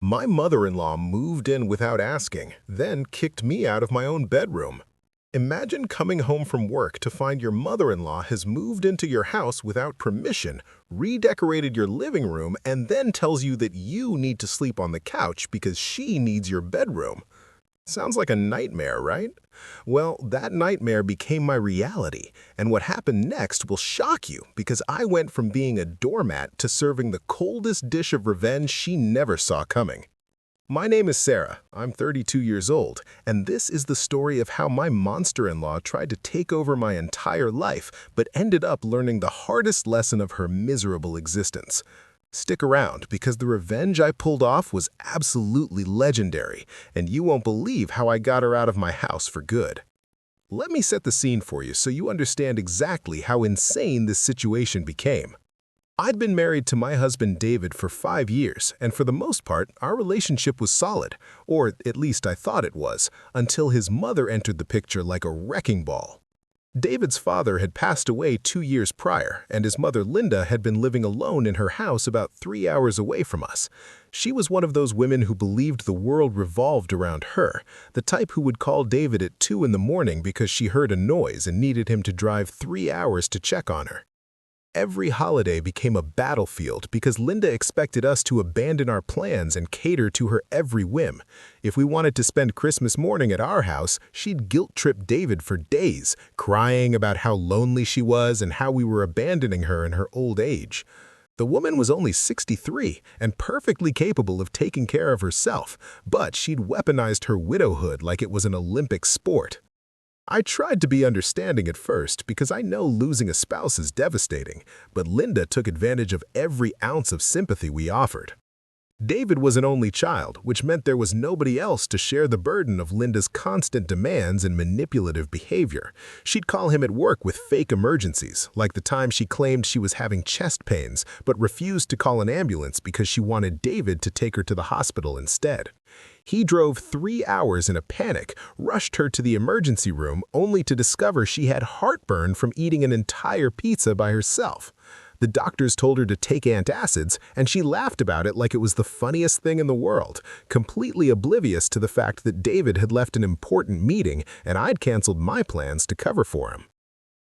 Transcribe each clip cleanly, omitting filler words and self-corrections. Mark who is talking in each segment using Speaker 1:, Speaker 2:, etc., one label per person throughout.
Speaker 1: My mother-in-law moved in without asking, then kicked me out of my own bedroom. Imagine coming home from work to find your mother-in-law has moved into your house without permission, redecorated your living room, and then tells you that you need to sleep on the couch because she needs your bedroom. Sounds like a nightmare, right? Well, that nightmare became my reality, and what happened next will shock you because I went from being a doormat to serving the coldest dish of revenge she never saw coming. My name is Sarah, I'm 32 years old, and this is the story of how my monster-in-law tried to take over my entire life but ended up learning the hardest lesson of her miserable existence. Stick around because the revenge I pulled off was absolutely legendary, and you won't believe how I got her out of my house for good. Let me set the scene for you so you understand exactly how insane this situation became. I'd been married to my husband David for 5 years, and for the most part, our relationship was solid, or at least I thought it was, until his mother entered the picture like a wrecking ball. David's father had passed away 2 years prior, and his mother Linda had been living alone in her house about 3 hours away from us. She was one of those women who believed the world revolved around her, the type who would call David at 2 in the morning because she heard a noise and needed him to drive 3 hours to check on her. Every holiday became a battlefield because Linda expected us to abandon our plans and cater to her every whim. If we wanted to spend Christmas morning at our house, she'd guilt-trip David for days, crying about how lonely she was and how we were abandoning her in her old age. The woman was only 63 and perfectly capable of taking care of herself, but she'd weaponized her widowhood like it was an Olympic sport. I tried to be understanding at first because I know losing a spouse is devastating, but Linda took advantage of every ounce of sympathy we offered. David was an only child, which meant there was nobody else to share the burden of Linda's constant demands and manipulative behavior. She'd call him at work with fake emergencies, like the time she claimed she was having chest pains but refused to call an ambulance because she wanted David to take her to the hospital instead. He drove 3 hours in a panic, rushed her to the emergency room only to discover she had heartburn from eating an entire pizza by herself. The doctors told her to take antacids, and she laughed about it like it was the funniest thing in the world, completely oblivious to the fact that David had left an important meeting and I'd canceled my plans to cover for him.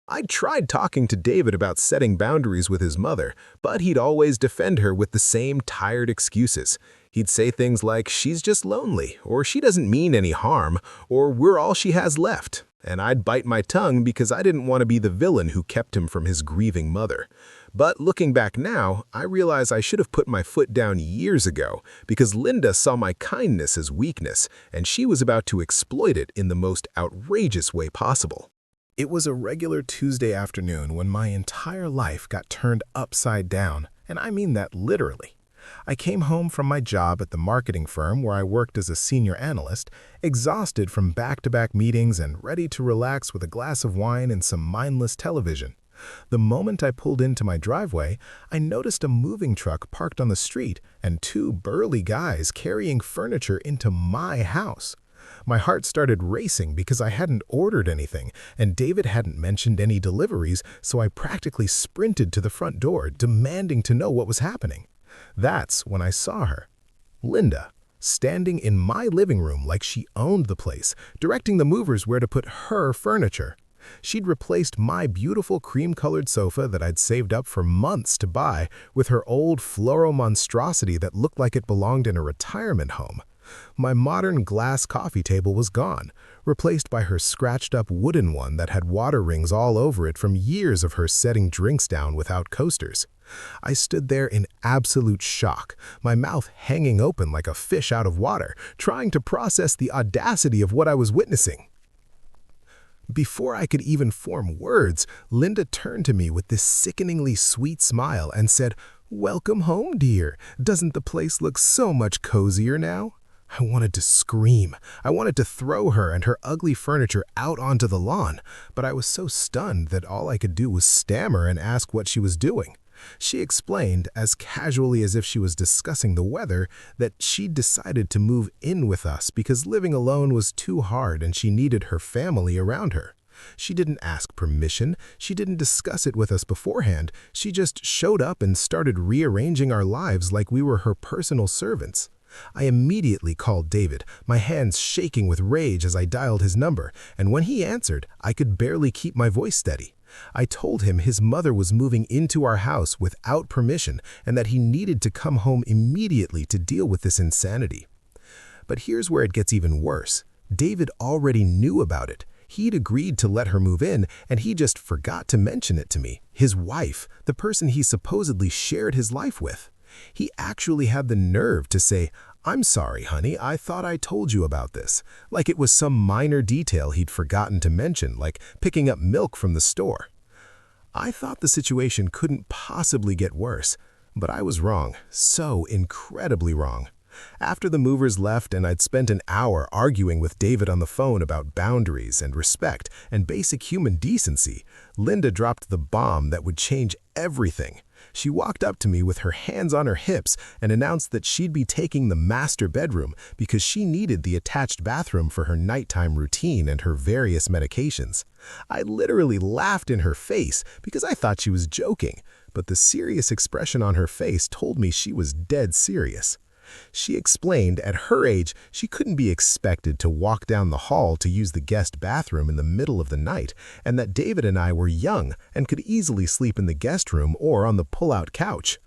Speaker 1: I'd tried talking to David about setting boundaries with his mother, but he'd always defend her with the same tired excuses. He'd say things like, "She's just lonely," or "She doesn't mean any harm," or "We're all she has left." And I'd bite my tongue because I didn't want to be the villain who kept him from his grieving mother. But looking back now, I realize I should have put my foot down years ago because Linda saw my kindness as weakness, and she was about to exploit it in the most outrageous way possible. It was a regular Tuesday afternoon when my entire life got turned upside down, and I mean that literally. I came home from my job at the marketing firm where I worked as a senior analyst, exhausted from back-to-back meetings and ready to relax with a glass of wine and some mindless television. The moment I pulled into my driveway, I noticed a moving truck parked on the street and 2 burly guys carrying furniture into my house. My heart started racing because I hadn't ordered anything, and David hadn't mentioned any deliveries, so I practically sprinted to the front door, demanding to know what was happening. That's when I saw her, Linda, standing in my living room like she owned the place, directing the movers where to put her furniture. She'd replaced my beautiful cream-colored sofa that I'd saved up for months to buy with her old floral monstrosity that looked like it belonged in a retirement home. My modern glass coffee table was gone, replaced by her scratched-up wooden one that had water rings all over it from years of her setting drinks down without coasters. I stood there in absolute shock, my mouth hanging open like a fish out of water, trying to process the audacity of what I was witnessing. Before I could even form words, Linda turned to me with this sickeningly sweet smile and said, "Welcome home, dear. Doesn't the place look so much cozier now?" I wanted to scream. I wanted to throw her and her ugly furniture out onto the lawn, but I was so stunned that all I could do was stammer and ask what she was doing. She explained, as casually as if she was discussing the weather, that she'd decided to move in with us because living alone was too hard and she needed her family around her. She didn't ask permission, she didn't discuss it with us beforehand, she just showed up and started rearranging our lives like we were her personal servants.
Speaker 2: I immediately called David, my hands shaking with rage as I dialed his number, and when he answered, I could barely keep my voice steady. I told him his mother was moving into our house without permission and that he needed to come home immediately to deal with this insanity. But here's where it gets even worse. David already knew about it. He'd agreed to let her move in, and he just forgot to mention it to me, his wife, the person he supposedly shared his life with. He actually had the nerve to say, "I'm sorry, honey, I thought I told you about this," like it was some minor detail he'd forgotten to mention, like picking up milk from the store. I thought the situation couldn't possibly get worse, but I was wrong, so incredibly wrong. After the movers left and I'd spent an hour arguing with David on the phone about boundaries and respect and basic human decency, Linda dropped the bomb that would change everything. She walked up to me with her hands on her hips and announced that she'd be taking the master bedroom because she needed the attached bathroom for her nighttime routine and her various medications. I literally laughed in her face because I thought she was joking, but the serious expression on her face told me she was dead serious. She explained at her age she couldn't be expected to walk down the hall to use the guest bathroom in the middle of the night, and that David and I were young and could easily sleep in the guest room or on the pull-out couch.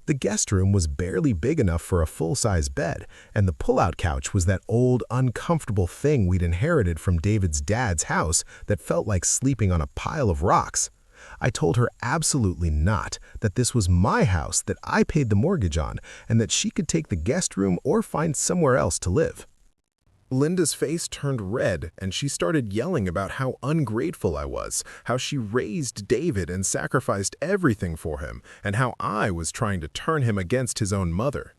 Speaker 2: The guest room was barely big enough for a full-size bed, and the pull-out couch was that old, uncomfortable thing we'd inherited from David's dad's house that felt like sleeping on a pile of rocks. I told her absolutely not, that this was my house that I paid the mortgage on, and that she could take the guest room or find somewhere else to live. Linda's face turned red, and she started yelling about how ungrateful I was, how she raised David and sacrificed everything for him, and how I was trying to turn him against his own mother.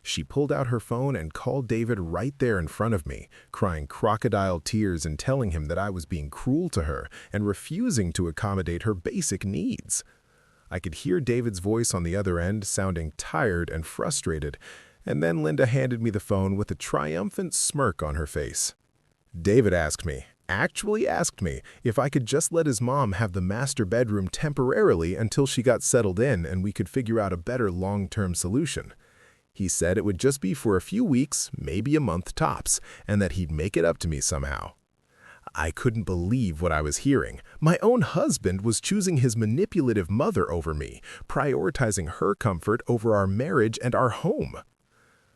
Speaker 2: She pulled out her phone and called David right there in front of me, crying crocodile tears and telling him that I was being cruel to her and refusing to accommodate her basic needs. I could hear David's voice on the other end, sounding tired and frustrated, and then Linda handed me the phone with a triumphant smirk on her face. David actually asked me if I could just let his mom have the master bedroom temporarily until she got settled in and we could figure out a better long-term solution. He said it would just be for a few weeks, maybe a month tops, and that he'd make it up to me somehow. I couldn't believe what I was hearing. My own husband was choosing his manipulative mother over me, prioritizing her comfort over our marriage and our home.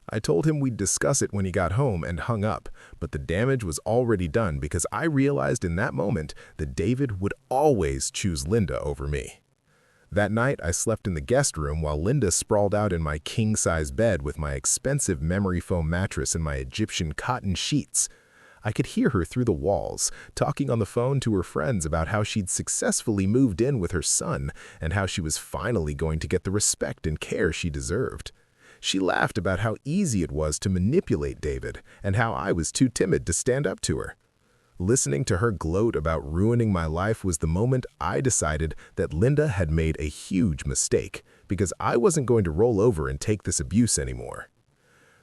Speaker 2: I told him we'd discuss it when he got home and hung up, but the damage was already done because I realized in that moment that David would always choose Linda over me. That night, I slept in the guest room while Linda sprawled out in my king-size bed with my expensive memory foam mattress and my Egyptian cotton sheets. I could hear her through the walls, talking on the phone to her friends about how she'd successfully moved in with her son and how she was finally going to get the respect and care she deserved. She laughed about how easy it was to manipulate David and how I was too timid to stand up to her. Listening to her gloat about ruining my life was the moment I decided that Linda had made a huge mistake because I wasn't going to roll over and take this abuse anymore.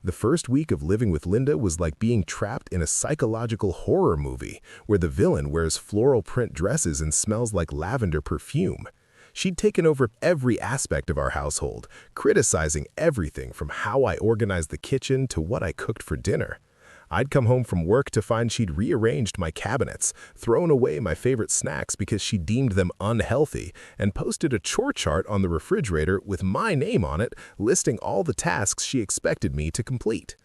Speaker 2: The first week of living with Linda was like being trapped in a psychological horror movie where the villain wears floral print dresses and smells like lavender perfume. She'd taken over every aspect of our household, criticizing everything from how I organized the kitchen to what I cooked for dinner. I'd come home from work to find she'd rearranged my cabinets, thrown away my favorite snacks because she deemed them unhealthy, and posted a chore chart on the refrigerator with my name on it, listing all the tasks she expected me to complete.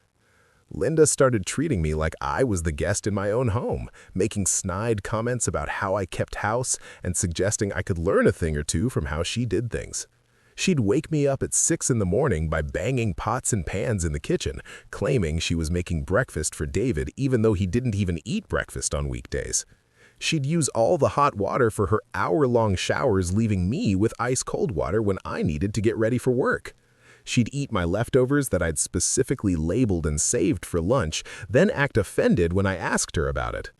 Speaker 2: Linda started treating me like I was the guest in my own home, making snide comments about how I kept house and suggesting I could learn a thing or two from how she did things. She'd wake me up at 6 in the morning by banging pots and pans in the kitchen, claiming she was making breakfast for David even though he didn't even eat breakfast on weekdays. She'd use all the hot water for her hour-long showers, leaving me with ice-cold water when I needed to get ready for work. She'd eat my leftovers that I'd specifically labeled and saved for lunch, then act offended when I asked her about it.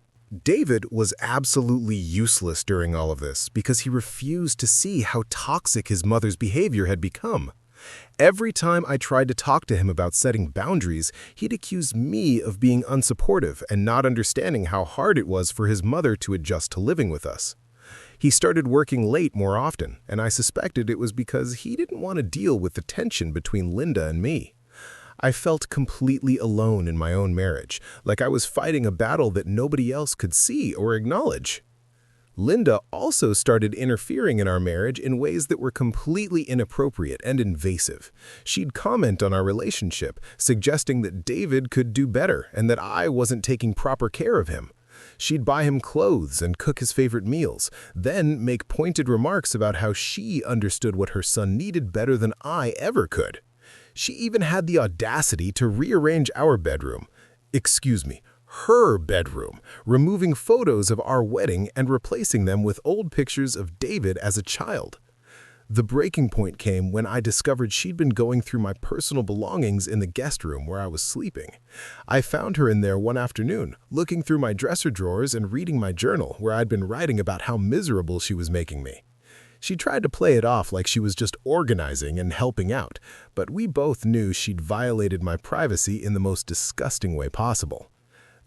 Speaker 2: David was absolutely useless during all of this because he refused to see how toxic his mother's behavior had become. Every time I tried to talk to him about setting boundaries, he'd accuse me of being unsupportive and not understanding how hard it was for his mother to adjust to living with us. He started working late more often, and I suspected it was because he didn't want to deal with the tension between Linda and me. I felt completely alone in my own marriage, like I was fighting a battle that nobody else could see or acknowledge. Linda also started interfering in our marriage in ways that were completely inappropriate and invasive. She'd comment on our relationship, suggesting that David could do better and that I wasn't taking proper care of him. She'd buy him clothes and cook his favorite meals, then make pointed remarks about how she understood what her son needed better than I ever could. She even had the audacity to rearrange our bedroom. Excuse me, her bedroom, removing photos of our wedding and replacing them with old pictures of David as a child. The breaking point came when I discovered she'd been going through my personal belongings in the guest room where I was sleeping. I found her in there one afternoon, looking through my dresser drawers and reading my journal where I'd been writing about how miserable she was making me. She tried to play it off like she was just organizing and helping out, but we both knew she'd violated my privacy in the most disgusting way possible.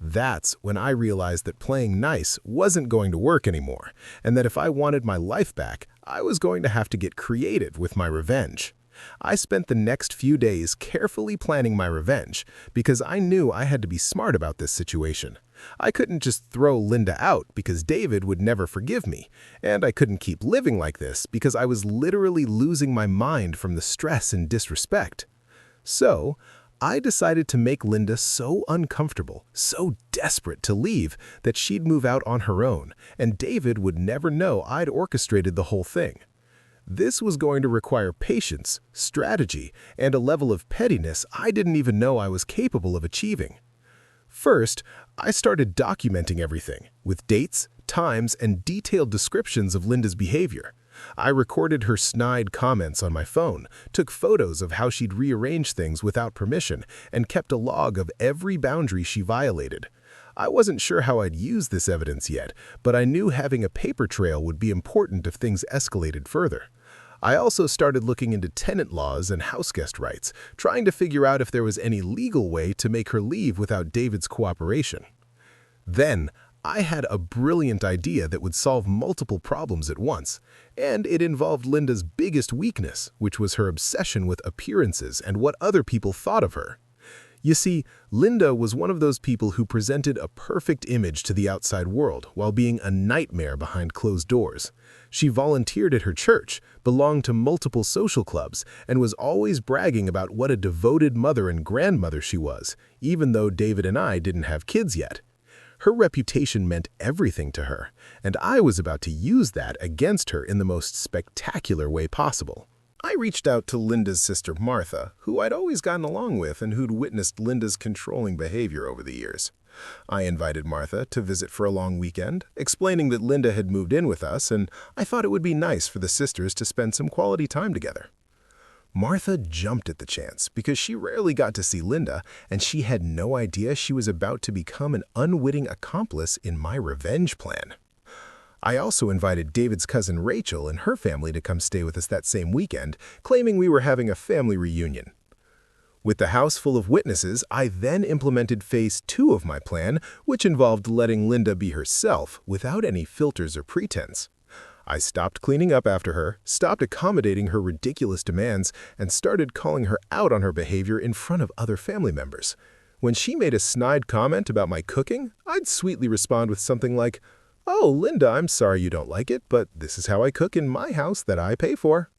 Speaker 2: That's when I realized that playing nice wasn't going to work anymore, and that if I wanted my life back, I was going to have to get creative with my revenge. I spent the next few days carefully planning my revenge because I knew I had to be smart about this situation. I couldn't just throw Linda out because David would never forgive me, and I couldn't keep living like this because I was literally losing my mind from the stress and disrespect. So, I decided to make Linda so uncomfortable, so desperate to leave, that she'd move out on her own, and David would never know I'd orchestrated the whole thing. This was going to require patience, strategy, and a level of pettiness I didn't even know I was capable of achieving. First, I started documenting everything, with dates, times, and detailed descriptions of Linda's behavior. I recorded her snide comments on my phone, took photos of how she'd rearranged things without permission, and kept a log of every boundary she violated. I wasn't sure how I'd use this evidence yet, but I knew having a paper trail would be important if things escalated further. I also started looking into tenant laws and houseguest rights, trying to figure out if there was any legal way to make her leave without David's cooperation. Then, I had a brilliant idea that would solve multiple problems at once, and it involved Linda's biggest weakness, which was her obsession with appearances and what other people thought of her. You see, Linda was one of those people who presented a perfect image to the outside world while being a nightmare behind closed doors. She volunteered at her church, belonged to multiple social clubs, and was always bragging about what a devoted mother and grandmother she was, even though David and I didn't have kids yet. Her reputation meant everything to her, and I was about to use that against her in the most spectacular way possible. I reached out to Linda's sister Martha, who I'd always gotten along with and who'd witnessed Linda's controlling behavior over the years. I invited Martha to visit for a long weekend, explaining that Linda had moved in with us and I thought it would be nice for the sisters to spend some quality time together. Martha jumped at the chance because she rarely got to see Linda, and she had no idea she was about to become an unwitting accomplice in my revenge plan. I also invited David's cousin Rachel and her family to come stay with us that same weekend, claiming we were having a family reunion. With the house full of witnesses, I then implemented phase 2 of my plan, which involved letting Linda be herself without any filters or pretense. I stopped cleaning up after her, stopped accommodating her ridiculous demands, and started calling her out on her behavior in front of other family members. When she made a snide comment about my cooking, I'd sweetly respond with something like, "Oh, Linda, I'm sorry you don't like it, but this is how I cook in my house that I pay for."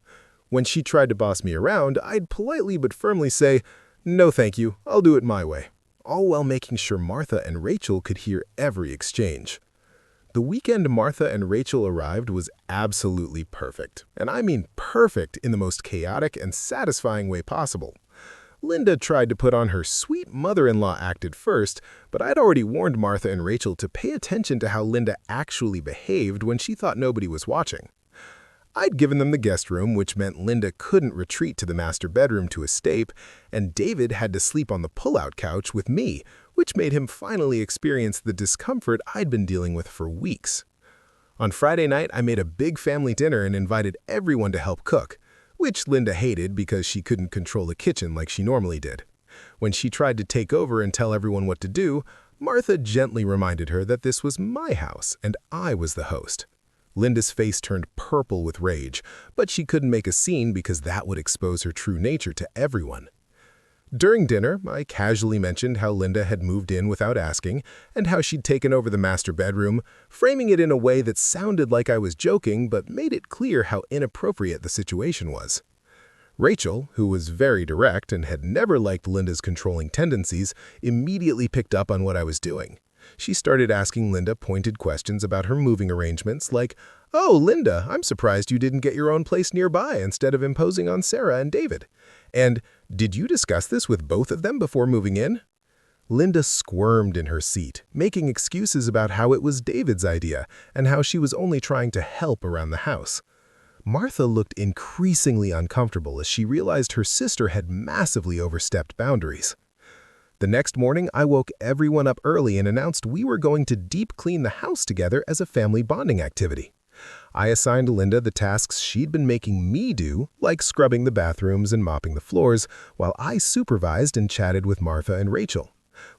Speaker 2: When she tried to boss me around, I'd politely but firmly say, "No thank you, I'll do it my way," all while making sure Martha and Rachel could hear every exchange. The weekend Martha and Rachel arrived was absolutely perfect, and I mean perfect in the most chaotic and satisfying way possible. Linda tried to put on her sweet mother-in-law act at first, but I'd already warned Martha and Rachel to pay attention to how Linda actually behaved when she thought nobody was watching. I'd given them the guest room, which meant Linda couldn't retreat to the master bedroom to escape, and David had to sleep on the pull-out couch with me, which made him finally experience the discomfort I'd been dealing with for weeks. On Friday night, I made a big family dinner and invited everyone to help cook, which Linda hated because she couldn't control the kitchen like she normally did. When she tried to take over and tell everyone what to do, Martha gently reminded her that this was my house and I was the host. Linda's face turned purple with rage, but she couldn't make a scene because that would expose her true nature to everyone. During dinner, I casually mentioned how Linda had moved in without asking and how she'd taken over the master bedroom, framing it in a way that sounded like I was joking but made it clear how inappropriate the situation was. Rachel, who was very direct and had never liked Linda's controlling tendencies, immediately picked up on what I was doing. She started asking Linda pointed questions about her moving arrangements like, "Oh, Linda, I'm surprised you didn't get your own place nearby instead of imposing on Sarah and David." And, "Did you discuss this with both of them before moving in?" Linda squirmed in her seat, making excuses about how it was David's idea and how she was only trying to help around the house. Martha looked increasingly uncomfortable as she realized her sister had massively overstepped boundaries. The next morning, I woke everyone up early and announced we were going to deep clean the house together as a family bonding activity. I assigned Linda the tasks she'd been making me do, like scrubbing the bathrooms and mopping the floors, while I supervised and chatted with Martha and Rachel.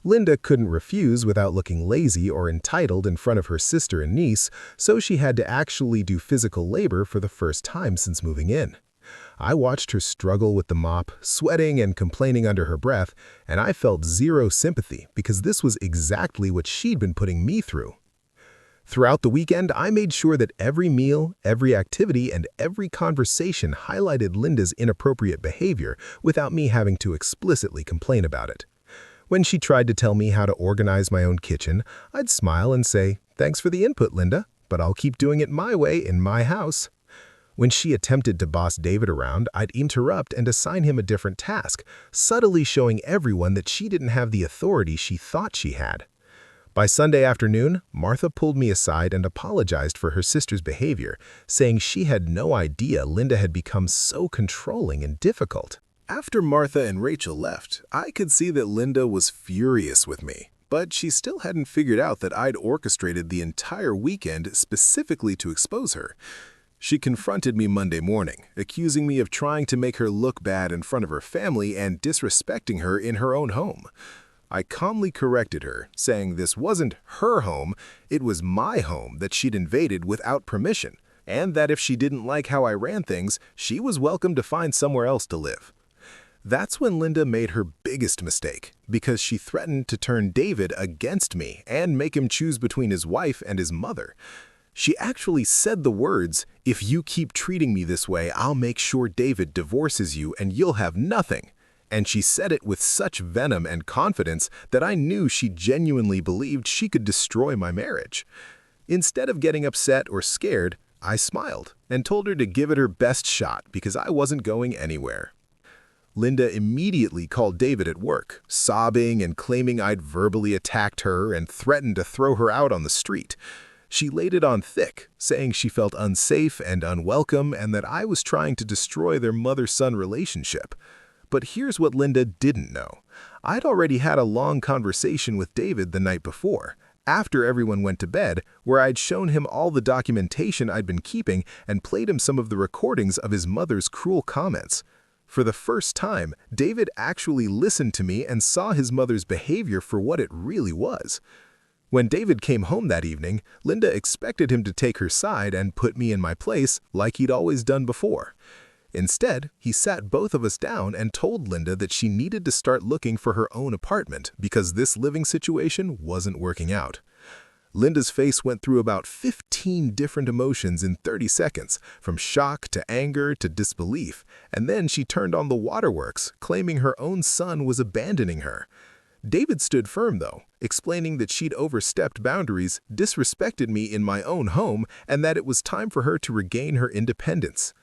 Speaker 2: Linda couldn't refuse without looking lazy or entitled in front of her sister and niece, so she had to actually do physical labor for the first time since moving in. I watched her struggle with the mop, sweating and complaining under her breath, and I felt zero sympathy because this was exactly what she'd been putting me through. Throughout the weekend, I made sure that every meal, every activity, and every conversation highlighted Linda's inappropriate behavior without me having to explicitly complain about it. When she tried to tell me how to organize my own kitchen, I'd smile and say, "Thanks for the input, Linda, but I'll keep doing it my way in my house." When she attempted to boss David around, I'd interrupt and assign him a different task, subtly showing everyone that she didn't have the authority she thought she had. By Sunday afternoon, Martha pulled me aside and apologized for her sister's behavior, saying she had no idea Linda had become so controlling and difficult. After Martha and Rachel left, I could see that Linda was furious with me, but she still hadn't figured out that I'd orchestrated the entire weekend specifically to expose her. She confronted me Monday morning, accusing me of trying to make her look bad in front of her family and disrespecting her in her own home. I calmly corrected her, saying this wasn't her home, it was my home that she'd invaded without permission, and that if she didn't like how I ran things, she was welcome to find somewhere else to live. That's when Linda made her biggest mistake, because she threatened to turn David against me and make him choose between his wife and his mother. She actually said the words, "If you keep treating me this way, I'll make sure David divorces you and you'll have nothing." And she said it with such venom and confidence that I knew she genuinely believed she could destroy my marriage. Instead of getting upset or scared, I smiled and told her to give it her best shot because I wasn't going anywhere. Linda immediately called David at work, sobbing and claiming I'd verbally attacked her and threatened to throw her out on the street. She laid it on thick, saying she felt unsafe and unwelcome and that I was trying to destroy their mother-son relationship. But here's what Linda didn't know. I'd already had a long conversation with David the night before, after everyone went to bed, where I'd shown him all the documentation I'd been keeping and played him some of the recordings of his mother's cruel comments. For the first time, David actually listened to me and saw his mother's behavior for what it really was. When David came home that evening, Linda expected him to take her side and put me in my place like he'd always done before. Instead, he sat both of us down and told Linda that she needed to start looking for her own apartment because this living situation wasn't working out. Linda's face went through about 15 different emotions in 30 seconds, from shock to anger to disbelief, and then she turned on the waterworks, claiming her own son was abandoning her. David stood firm, though, explaining that she'd overstepped boundaries, disrespected me in my own home, and that it was time for her to regain her independence.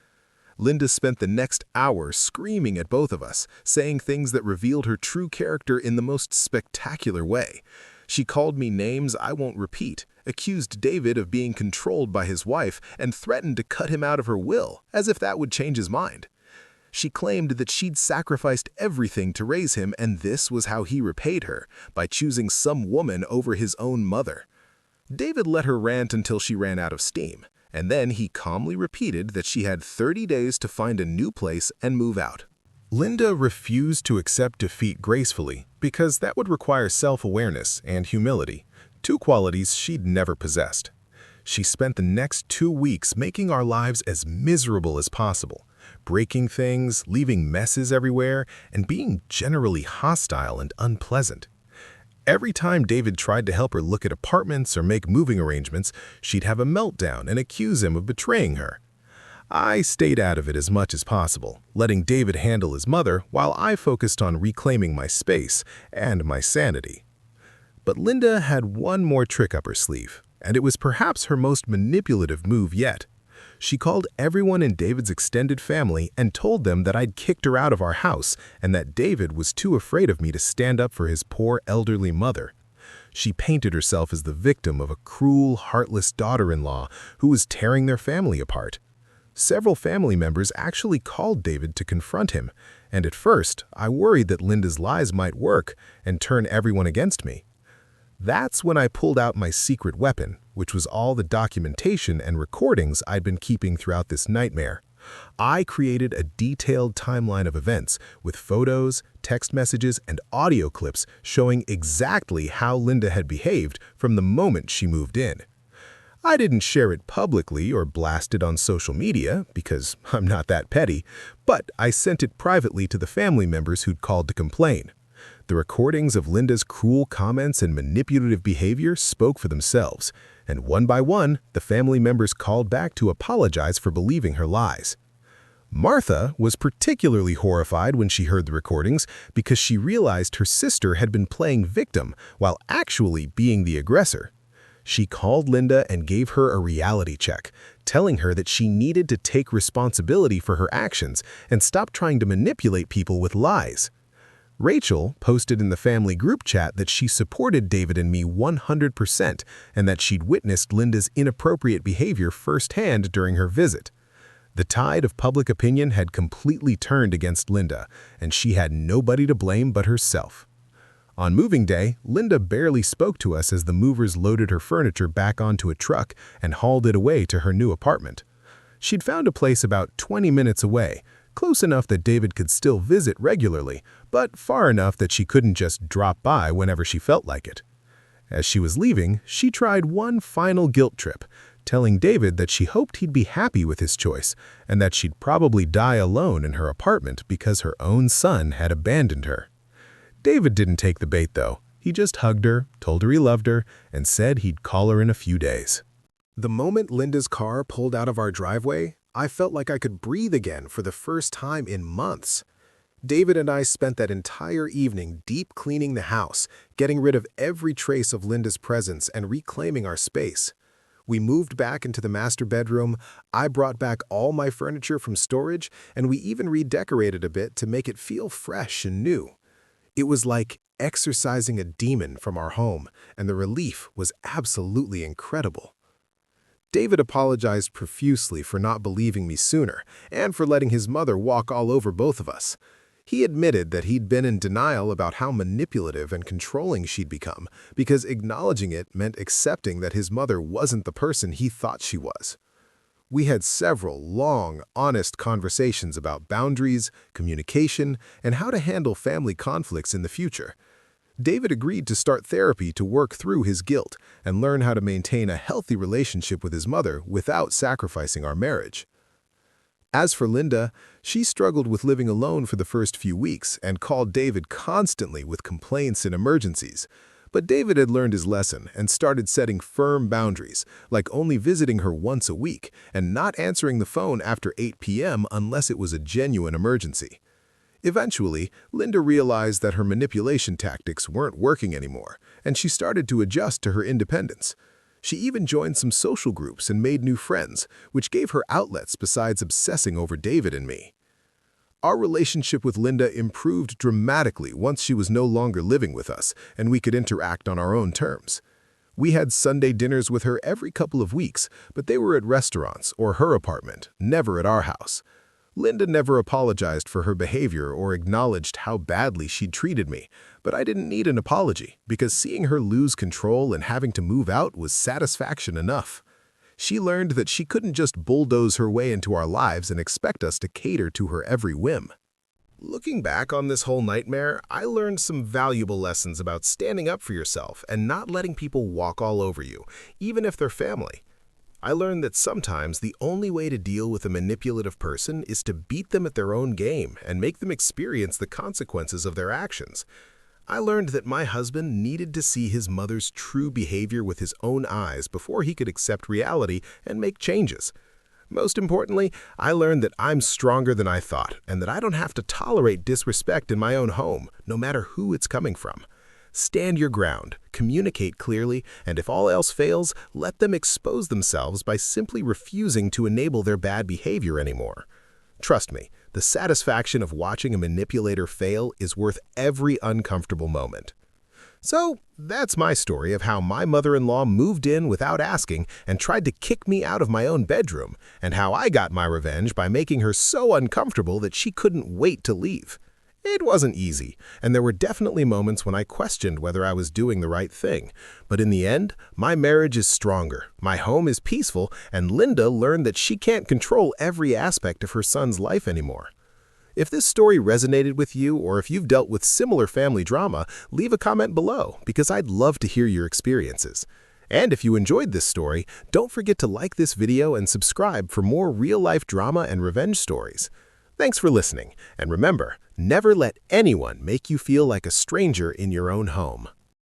Speaker 2: Linda spent the next hour screaming at both of us, saying things that revealed her true character in the most spectacular way. She called me names I won't repeat, accused David of being controlled by his wife, and threatened to cut him out of her will, as if that would change his mind. She claimed that she'd sacrificed everything to raise him, and this was how he repaid her, by choosing some woman over his own mother. David let her rant until she ran out of steam, and then he calmly repeated that she had 30 days to find a new place and move out. Linda refused to accept defeat gracefully because that would require self-awareness and humility, two qualities she'd never possessed. She spent the next 2 weeks making our lives as miserable as possible, breaking things, leaving messes everywhere, and being generally hostile and unpleasant. Every time David tried to help her look at apartments or make moving arrangements, she'd have a meltdown and accuse him of betraying her. I stayed out of it as much as possible, letting David handle his mother while I focused on reclaiming my space and my sanity. But Linda had one more trick up her sleeve, and it was perhaps her most manipulative move yet. She called everyone in David's extended family and told them that I'd kicked her out of our house and that David was too afraid of me to stand up for his poor elderly mother. She painted herself as the victim of a cruel, heartless daughter-in-law who was tearing their family apart. Several family members actually called David to confront him, and at first, I worried that Linda's lies might work and turn everyone against me. That's when I pulled out my secret weapon, which was all the documentation and recordings I'd been keeping throughout this nightmare. I created a detailed timeline of events with photos, text messages, and audio clips showing exactly how Linda had behaved from the moment she moved in. I didn't share it publicly or blast it on social media because I'm not that petty, but I sent it privately to the family members who'd called to complain. The recordings of Linda's cruel comments and manipulative behavior spoke for themselves, and one by one, the family members called back to apologize for believing her lies. Martha was particularly horrified when she heard the recordings because she realized her sister had been playing victim while actually being the aggressor. She called Linda and gave her a reality check, telling her that she needed to take responsibility for her actions and stop trying to manipulate people with lies. Rachel posted in the family group chat that she supported David and me 100% and that she'd witnessed Linda's inappropriate behavior firsthand during her visit. The tide of public opinion had completely turned against Linda, and she had nobody to blame but herself. On moving day, Linda barely spoke to us as the movers loaded her furniture back onto a truck and hauled it away to her new apartment. She'd found a place about 20 minutes away, close enough that David could still visit regularly, but far enough that she couldn't just drop by whenever she felt like it. As she was leaving, she tried one final guilt trip, telling David that she hoped he'd be happy with his choice and that she'd probably die alone in her apartment because her own son had abandoned her. David didn't take the bait, though. He just hugged her, told her he loved her, and said he'd call her in a few days. The moment Linda's car pulled out of our driveway, I felt like I could breathe again for the first time in months. David and I spent that entire evening deep cleaning the house, getting rid of every trace of Linda's presence and reclaiming our space. We moved back into the master bedroom, I brought back all my furniture from storage, and we even redecorated a bit to make it feel fresh and new. It was like exorcising a demon from our home, and the relief was absolutely incredible. David apologized profusely for not believing me sooner and for letting his mother walk all over both of us. He admitted that he'd been in denial about how manipulative and controlling she'd become because acknowledging it meant accepting that his mother wasn't the person he thought she was. We had several long, honest conversations about boundaries, communication, and how to handle family conflicts in the future. David agreed to start therapy to work through his guilt and learn how to maintain a healthy relationship with his mother without sacrificing our marriage. As for Linda, she struggled with living alone for the first few weeks and called David constantly with complaints and emergencies. But David had learned his lesson and started setting firm boundaries, like only visiting her once a week and not answering the phone after 8 p.m. unless it was a genuine emergency. Eventually, Linda realized that her manipulation tactics weren't working anymore, and she started to adjust to her independence. She even joined some social groups and made new friends, which gave her outlets besides obsessing over David and me. Our relationship with Linda improved dramatically once she was no longer living with us and we could interact on our own terms. We had Sunday dinners with her every couple of weeks, but they were at restaurants or her apartment, never at our house. Linda never apologized for her behavior or acknowledged how badly she'd treated me, but I didn't need an apology because seeing her lose control and having to move out was satisfaction enough. She learned that she couldn't just bulldoze her way into our lives and expect us to cater to her every whim. Looking back on this whole nightmare, I learned some valuable lessons about standing up for yourself and not letting people walk all over you, even if they're family. I learned that sometimes the only way to deal with a manipulative person is to beat them at their own game and make them experience the consequences of their actions. I learned that my husband needed to see his mother's true behavior with his own eyes before he could accept reality and make changes. Most importantly, I learned that I'm stronger than I thought and that I don't have to tolerate disrespect in my own home, no matter who it's coming from. Stand your ground, communicate clearly, and if all else fails, let them expose themselves by simply refusing to enable their bad behavior anymore. Trust me, the satisfaction of watching a manipulator fail is worth every uncomfortable moment. So, that's my story of how my mother-in-law moved in without asking and tried to kick me out of my own bedroom, and how I got my revenge by making her so uncomfortable that she couldn't wait to leave. It wasn't easy, and there were definitely moments when I questioned whether I was doing the right thing. But in the end, my marriage is stronger, my home is peaceful, and Linda learned that she can't control every aspect of her son's life anymore. If this story resonated with you, or if you've dealt with similar family drama, leave a comment below, because I'd love to hear your experiences. And if you enjoyed this story, don't forget to like this video and subscribe for more real-life drama and revenge stories. Thanks for listening, and remember, never let anyone make you feel like a stranger in your own home.